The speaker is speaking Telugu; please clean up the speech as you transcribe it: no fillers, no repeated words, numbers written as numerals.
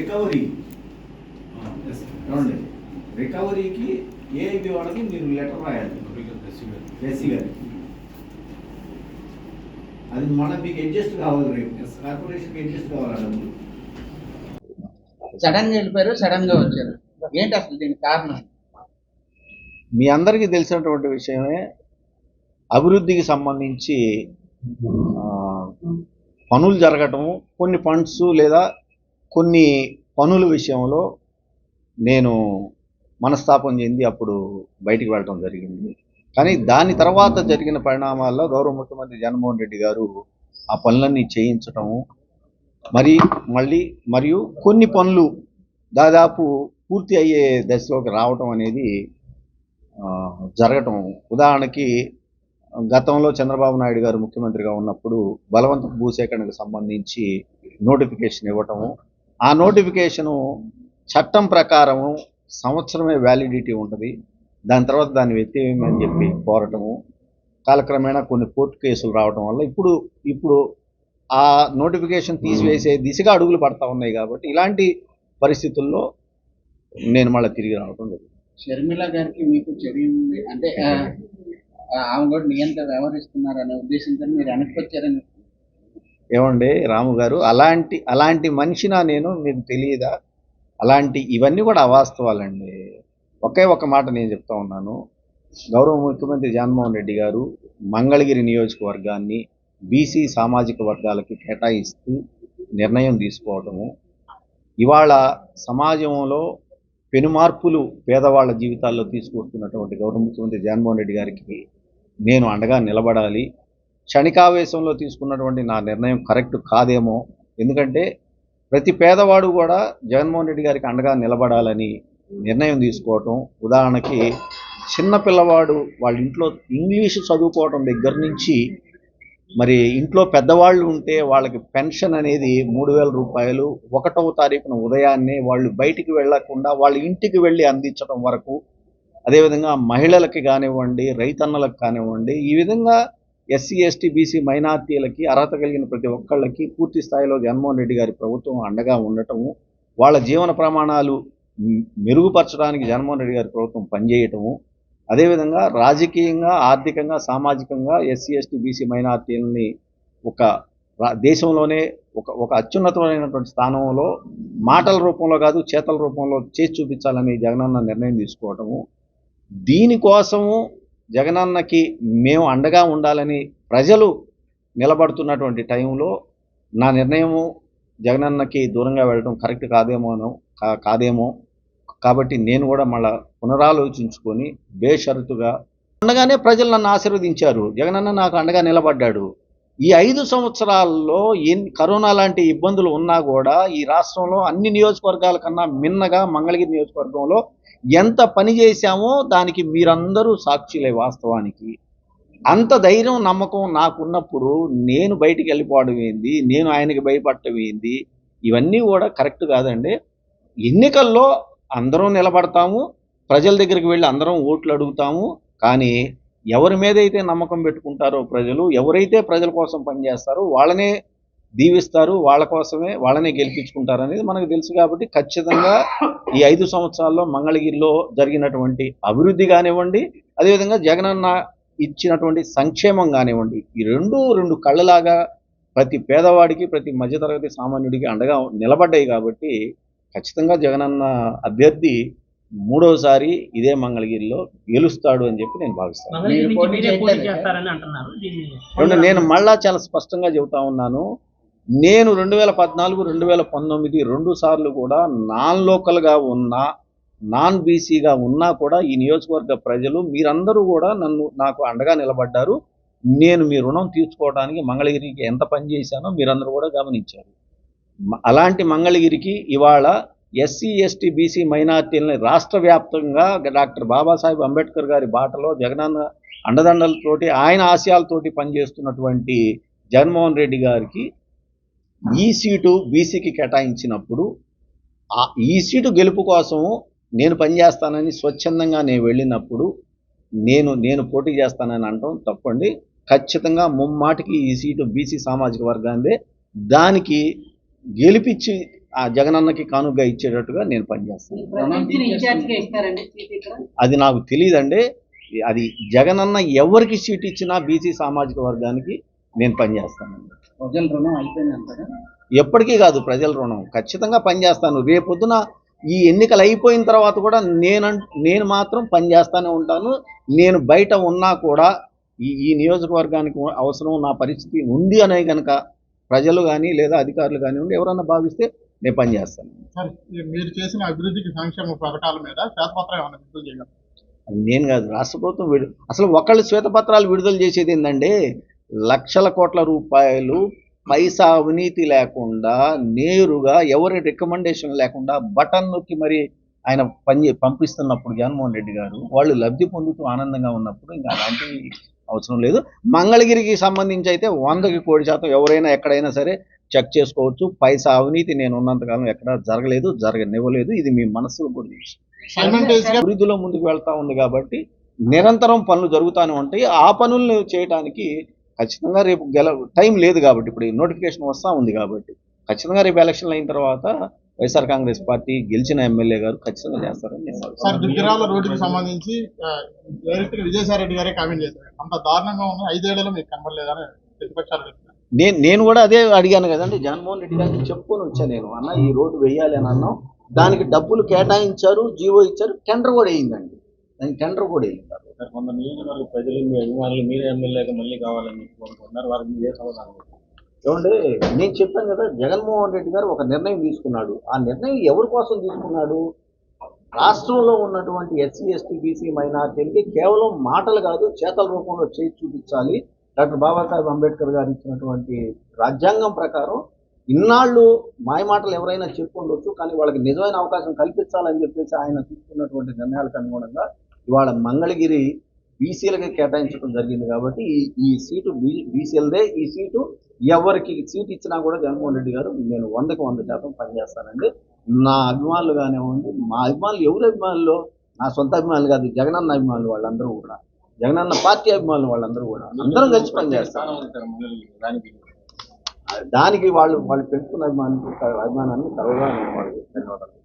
రికవరీ చూడండి, రికవరీకి ఏఐబి వాళ్ళకి మీరు లెటర్ రాయాలి ఎస్సీ గారికి. అది మళ్ళీ మీకు అడ్జస్ట్ కావాలి, రేపు కార్పొరేషన్కి అడ్జస్ట్ కావాలి. డబ్బులు సడన్ గా వెళ్ళిపోయారు, సడన్ గా వచ్చారు. ఏంటి అసలు దీనికి కారణం? మీ అందరికీ తెలిసినటువంటి విషయమే, అభివృద్ధికి సంబంధించి పనులు జరగటం, కొన్ని ఫండ్స్ లేదా కొన్ని పనుల విషయంలో నేను మనస్తాపం చెంది అప్పుడు బయటికి వెళ్ళడం జరిగింది. కానీ దాని తర్వాత జరిగిన పరిణామాల్లో గౌరవ ముఖ్యమంత్రి జగన్మోహన్ రెడ్డి గారు ఆ పనులన్నీ చేయించటము, మరియు కొన్ని పనులు దాదాపు పూర్తి అయ్యే దశలోకి రావటం అనేది జరగటం. ఉదాహరణకి గతంలో చంద్రబాబు నాయుడు గారు ముఖ్యమంత్రిగా ఉన్నప్పుడు బలవంతపు భూసేకరణకు సంబంధించి నోటిఫికేషన్ ఇవ్వటము, ఆ నోటిఫికేషను చట్టం ప్రకారము సంవత్సరమే వ్యాలిడిటీ ఉంటుంది, దాని తర్వాత దాన్ని ఎత్తివేయమని చెప్పి కోరటము, కాలక్రమేణా కొన్ని కోర్టు కేసులు రావటం వల్ల ఇప్పుడు ఆ నోటిఫికేషన్ తీసివేసే దిశగా అడుగులు పడతా ఉన్నాయి. కాబట్టి ఇలాంటి పరిస్థితుల్లో నేను మళ్ళీ తిరిగి రావటం జరిగింది. షర్మిల గారికి మీకు చదివింది అంటే ఆమె కూడా నియంత్రణ వ్యవహరిస్తున్నారు అనే ఉద్దేశంతో మీరు వెనక్కొచ్చారని. ఏమండి రాము గారు, అలాంటి మనిషినా నేను, మీకు తెలియదా? ఇవన్నీ కూడా అవాస్తవాలండి. ఒకే ఒక మాట నేను చెప్తా ఉన్నాను. గౌరవ ముఖ్యమంత్రి జగన్మోహన్ రెడ్డి గారు మంగళగిరి నియోజకవర్గాన్ని బీసీ సామాజిక వర్గాలకి కేటాయిస్తూ నిర్ణయం తీసుకోవటము, ఇవాళ సమాజంలో పెనుమార్పులు పేదవాళ్ళ జీవితాల్లో తీసుకొస్తున్నటువంటి గౌరవ ముఖ్యమంత్రి జగన్మోహన్ రెడ్డి గారికి నేను అండగా నిలబడాలి. క్షణికావేశంలో తీసుకున్నటువంటి నా నిర్ణయం కరెక్ట్ కాదేమో, ఎందుకంటే ప్రతి పేదవాడు కూడా జగన్మోహన్ రెడ్డి గారికి అండగా నిలబడాలని నిర్ణయం తీసుకోవటం. ఉదాహరణకి చిన్న పిల్లవాడు వాళ్ళ ఇంట్లో ఇంగ్లీషు చదువుకోవటం దగ్గర నుంచి, మరి ఇంట్లో పెద్దవాళ్ళు ఉంటే వాళ్ళకి పెన్షన్ అనేది 3,000 రూపాయలు 1వ తారీఖున ఉదయాన్నే వాళ్ళు బయటికి వెళ్లకుండా వాళ్ళ ఇంటికి వెళ్ళి అందించడం వరకు, అదేవిధంగా మహిళలకి కానివ్వండి, రైతన్నలకు కానివ్వండి, ఈ విధంగా ఎస్సీ ఎస్టీ బీసీ మైనార్టీలకి అర్హత కలిగిన ప్రతి ఒక్కళ్ళకి పూర్తి స్థాయిలో జగన్మోహన్ రెడ్డి గారి ప్రభుత్వం అండగా ఉండటము, వాళ్ళ జీవన ప్రమాణాలు మెరుగుపరచడానికి జగన్మోహన్ రెడ్డి గారి ప్రభుత్వం పనిచేయటము, అదేవిధంగా రాజకీయంగా, ఆర్థికంగా, సామాజికంగా ఎస్సీ ఎస్టీ బీసీ మైనార్టీలని దేశంలోనే ఒక అత్యున్నతమైనటువంటి స్థానంలో మాటల రూపంలో కాదు చేతల రూపంలో చేసి చూపించాలని జగనన్న నిర్ణయం తీసుకోవటము, దీనికోసము జగనన్నకి మేము అండగా ఉండాలని ప్రజలు నిలబడుతున్నటువంటి టైంలో నా నిర్ణయము జగనన్నకి దూరంగా వెళ్ళడం కరెక్ట్ కాదేమో. కాబట్టి నేను కూడా మళ్ళా పునరాలోచించుకొని బేషరతుగా ఉండగానే ప్రజలు నన్ను ఆశీర్వదించారు. జగనన్న నాకు అండగా నిలబడ్డాడు. ఈ 5 సంవత్సరాల్లో కరోనా లాంటి ఇబ్బందులు ఉన్నా కూడా ఈ రాష్ట్రంలో అన్ని నియోజకవర్గాల కన్నా మిన్నగా మంగళగిరి నియోజకవర్గంలో ఎంత పని చేశామో దానికి మీరందరూ సాక్షులే. వాస్తవానికి అంత ధైర్యం, నమ్మకం నాకున్నప్పుడు నేను బయటికి వెళ్ళిపోవడం ఏంది, నేను ఆయనకి భయపడటం ఏంది, ఇవన్నీ కూడా కరెక్ట్ కాదండి. ఎన్నికల్లో అందరం నిలబడతాము, ప్రజల దగ్గరికి వెళ్ళి అందరం ఓట్లు అడుగుతాము. కానీ ఎవరి మీద అయితే నమ్మకం పెట్టుకుంటారో ప్రజలు, ఎవరైతే ప్రజల కోసం పనిచేస్తారో వాళ్ళనే దీవిస్తారు, వాళ్ళనే గెలిపించుకుంటారు అనేది మనకు తెలుసు. కాబట్టి ఖచ్చితంగా ఈ 5 సంవత్సరాల్లో మంగళగిరిలో జరిగినటువంటి అభివృద్ధి కానివ్వండి, అదేవిధంగా జగనన్న ఇచ్చినటువంటి సంక్షేమం కానివ్వండి, ఈ రెండు కళ్ళలాగా ప్రతి పేదవాడికి, ప్రతి మధ్యతరగతి సామాన్యుడికి అండగా నిలబడ్డాయి. కాబట్టి ఖచ్చితంగా జగనన్న అభ్యర్థి 3వసారి ఇదే మంగళగిరిలో గెలుస్తాడు అని చెప్పి నేను భావిస్తాను. నేను మళ్ళా చాలా స్పష్టంగా చెబుతా ఉన్నాను. నేను 2014, 2019 2 సార్లు కూడా నాన్ లోకల్గా ఉన్నా, నాన్ బీసీగా ఉన్నా కూడా ఈ నియోజకవర్గ ప్రజలు మీరందరూ కూడా నాకు అండగా నిలబడ్డారు. నేను మీ రుణం తీర్చుకోవడానికి మంగళగిరికి ఎంత పని చేశానో మీరందరూ కూడా గమనించారు. అలాంటి మంగళగిరికి ఇవాళ ఎస్సీ ఎస్టీ బీసీ మైనార్టీలని రాష్ట్ర వ్యాప్తంగా డాక్టర్ బాబాసాహెబ్ అంబేద్కర్ గారి బాటలో జగనన్న అండదండలతోటి, ఆయన ఆశయాలతోటి పనిచేస్తున్నటువంటి జగన్మోహన్ రెడ్డి గారికి ఈ సీటు బీసీకి కేటాయించినప్పుడు ఈ సీటు గెలుపు కోసం నేను పనిచేస్తానని స్వచ్ఛందంగా నేను వెళ్ళినప్పుడు నేను పోటీ చేస్తానని అనడం తప్పండి. ఖచ్చితంగా ముమ్మాటికి ఈ సీటు బీసీ సామాజిక వర్గానిదే. దానికి గెలిపించి ఆ జగనన్నకి కానుకగా ఇచ్చేటట్టుగా నేను పనిచేస్తాను. అది నాకు తెలియదండి. అది జగనన్న ఎవరికి సీట్ ఇచ్చినా బీసీ సామాజిక వర్గానికి నేను పనిచేస్తానండి. ప్రజల రుణం అయిపోయిందంటారా? ఎప్పటికీ కాదు ప్రజల రుణం, ఖచ్చితంగా పనిచేస్తాను. రేపొద్దున ఈ ఎన్నికలు అయిపోయిన తర్వాత కూడా నేను మాత్రం పనిచేస్తూనే ఉంటాను. నేను బయట ఉన్నా కూడా ఈ నియోజకవర్గానికి అవసరం, నా పరిస్థితి ఉంది అనే కనుక ప్రజలు కానీ లేదా అధికారులు కానివ్వండి ఎవరన్నా భావిస్తే నేను పనిచేస్తాను. సార్, మీరు చేసిన అభివృద్ధికి సంక్షేమ పథకాల మీద శ్వేతపత్రం ఏమైనా విడుదల చేయగలరు? అది నేను కాదు, రాష్ట్ర ప్రభుత్వం అసలు ఒకళ్ళు శ్వేతపత్రాలు విడుదల చేసేది ఏంటంటే లక్షల కోట్ల రూపాయలు పైసా అవినీతి లేకుండా నేరుగా ఎవరి రికమెండేషన్ లేకుండా బటన్ నొక్కి మరి ఆయన పంపిస్తున్నప్పుడు జగన్మోహన్ రెడ్డి గారు వాళ్ళు లబ్ధి పొందుతూ ఆనందంగా ఉన్నప్పుడు ఇంకా అలాంటి అవసరం లేదు. మంగళగిరికి సంబంధించి అయితే 100కి 100% ఎవరైనా ఎక్కడైనా సరే చెక్ చేసుకోవచ్చు. పైసా అవినీతి నేను ఉన్నంతకాలం ఎక్కడ జరగలేదు, జరగనివ్వలేదు. ఇది మీ మనసులో కూడా అభివృద్ధిలో ముందుకు వెళ్తా ఉంది కాబట్టి నిరంతరం పనులు జరుగుతూనే ఉంటాయి. ఆ పనులను చేయడానికి ఖచ్చితంగా రేపు టైం లేదు కాబట్టి, ఇప్పుడు నోటిఫికేషన్ వస్తూ ఉంది కాబట్టి ఖచ్చితంగా రేపు ఎలక్షన్లు అయిన తర్వాత వైఎస్ఆర్ కాంగ్రెస్ పార్టీ గెలిచిన ఎమ్మెల్యే గారు ఖచ్చితంగా చేస్తారని నేను సార్, దుగ్గిరాల రోడ్డుకి సంబంధించి డైరెక్ట్గా విజయసాయి రెడ్డి గారే కామెంట్ చేశారు. అంత దారుణంగా ఉంది, 5 ఏళ్లలో మీకు కనబడలేదని ప్రతిపక్షాలు చెప్తున్నారు. నేను కూడా అదే అడిగాను కదండి, జగన్మోహన్ రెడ్డి గారికి చెప్పుకొని వచ్చాను నేను. అన్న ఈ రోడ్డు వేయాలి అని అన్నాం, దానికి డబ్బులు కేటాయించారు, జీవో ఇచ్చారు, టెండర్ కూడా వేయిందండి. దానికి టెండర్ కూడా వేయించారు. కొంత నియోజకవర్గ ప్రజలు మీ అభిమానులు మీరే ఎమ్మెల్యేగా మళ్ళీ కావాలని కోరుకుంటున్నారు. వారికి మీరే సమాధానం ఏమంటే నేను చెప్పాను కదా, జగన్మోహన్ రెడ్డి గారు ఒక నిర్ణయం తీసుకున్నాడు. ఆ నిర్ణయం ఎవరి కోసం తీసుకున్నాడు? రాష్ట్రంలో ఉన్నటువంటి ఎస్సీ ఎస్టీ బీసీ మైనార్టీలకి కేవలం మాటలు కాదు చేతల రూపంలో చేసి చూపించాలి. డాక్టర్ బాబాసాహెబ్ అంబేద్కర్ గారు ఇచ్చినటువంటి రాజ్యాంగం ప్రకారం ఇన్నాళ్ళు మాయమాటలు ఎవరైనా చెప్పుకుండొచ్చు, కానీ వాళ్ళకి నిజమైన అవకాశం కల్పించాలని చెప్పేసి ఆయన తీసుకున్నటువంటి నిర్ణయాలకు అనుగుణంగా ఇవాళ మంగళగిరి బీసీలకి కేటాయించడం జరిగింది. కాబట్టి ఈ సీటు బీసీలదే. ఈ సీటు ఎవరికి సీట్ ఇచ్చినా కూడా జగన్మోహన్ రెడ్డి గారు నేను 100కి 100% పనిచేస్తానండి. నా అభిమానులు కానివ్వండి, మా అభిమానులు ఎవరి అభిమానులు, నా సొంత అభిమానులు కాదు, జగనన్న అభిమానులు వాళ్ళందరూ కూడా, జగనన్న పార్టీ అభిమానులు వాళ్ళందరూ కూడా అందరం కలిసి పనిచేస్తాను. దానికి వాళ్ళు పెంచుకున్న అభిమానాన్ని తర్వాత నేను వాళ్ళకి ధన్యవాదాలు.